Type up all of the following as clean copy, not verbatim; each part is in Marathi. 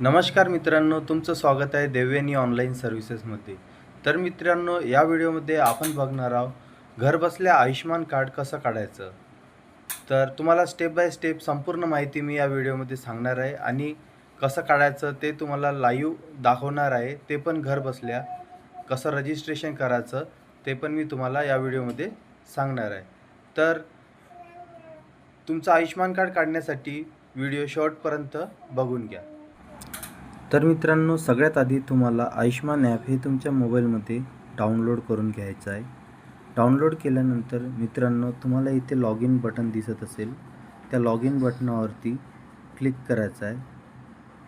नमस्कार मित्रांनो, तुमचं स्वागत आहे देवयानी ऑनलाईन सर्व्हिसेसमध्ये. तर मित्रांनो, या व्हिडिओमध्ये आपण बघणार आहोत घरबसल्या आयुष्यमान कार्ड कसं काढायचं. तर तुम्हाला स्टेप बाय स्टेप संपूर्ण माहिती मी या व्हिडिओमध्ये सांगणार आहे आणि कसं काढायचं ते तुम्हाला लाईव्ह दाखवणार आहे. ते पण घरबसल्या कसं रजिस्ट्रेशन करायचं ते पण मी तुम्हाला या व्हिडिओमध्ये सांगणार आहे. तर तुमचं आयुष्यमान कार्ड काढण्यासाठी व्हिडिओ शेवटपर्यंत बघून घ्या. तर मित्रांनो, सगळ्यात आधी तुम्हाला आयुष्यमान ॲप हे तुमच्या मोबाईलमध्ये डाउनलोड करून घ्यायचं आहे. डाउनलोड केल्यानंतर मित्रांनो, तुम्हाला इथे लॉग इन बटन दिसत असेल, त्या लॉग इन बटनावरती क्लिक करायचं आहे.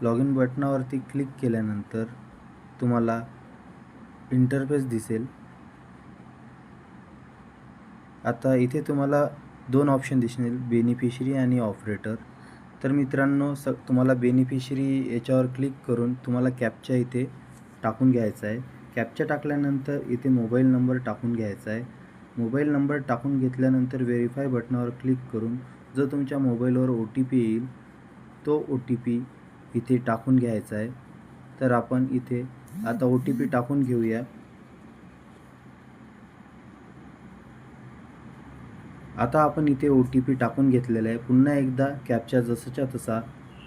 लॉग इन बटनावरती क्लिक केल्यानंतर तुम्हाला इंटरफेस दिसेल. आता इथे तुम्हाला दोन ऑप्शन दिसेल, बेनिफिशरी आणि ऑपरेटर. तर मित्रांनो, तुम्हाला बेनिफिशरी याच्यावर क्लिक करून तुम्हाला कॅप्चा इथे टाकून घ्यायचा आहे. कॅप्चा टाकल्यानंतर इथे मोबाईल नंबर टाकून घ्यायचा आहे. मोबाईल नंबर टाकून घेतल्यानंतर व्हेरीफाय बटनावर क्लिक करून जो तुमच्या मोबाईलवर OTP येईल तो OTP इथे टाकून घ्यायचा आहे. तर आपण इथे आता OTP टाकून घेऊया. आता आपण इथे OTP टाकून घेतलेला आहे. पुन्हा एकदा कॅप्चा जसाच्या तसा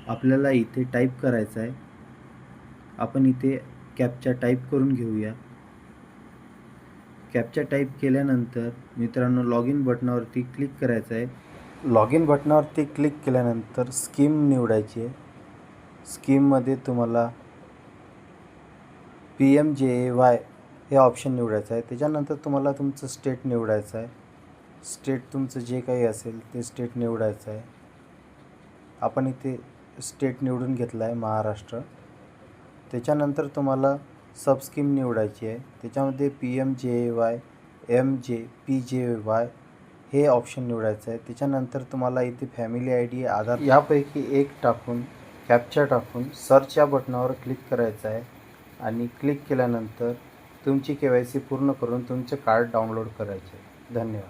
आपल्याला इथे टाईप करायचा आहे. आपण इथे कॅप्चा टाईप करून घेऊया. कॅप्चा टाईप केल्यानंतर मित्रांनो, लॉग इन बटनावरती क्लिक करायचं आहे. लॉग इन बटनावरती क्लिक केल्यानंतर स्कीम निवडायची आहे. स्कीममध्ये तुम्हाला PMJAY हे ऑप्शन निवडायचं आहे. त्याच्यानंतर तुम्हाला तुमचं स्टेट निवडायचं आहे. स्टेट तुमचं जे काही असेल ते स्टेट निवडायचं आहे. आपण इथे स्टेट निवडून घेतला आहे, महाराष्ट्र. त्याच्यानंतर तुम्हाला सबस्कीम निवडायची आहे. त्याच्यामध्ये PMJAY, PJY हे ऑप्शन निवडायचं आहे. त्याच्यानंतर तुम्हाला इथे फॅमिली ID, आधार यापैकी एक टाकून कॅप्चा टाकून सर्च या बटनावर क्लिक करायचं आहे आणि क्लिक केल्यानंतर तुमची KYC पूर्ण करून तुमचे कार्ड डाउनलोड करायचे. धन्यवाद.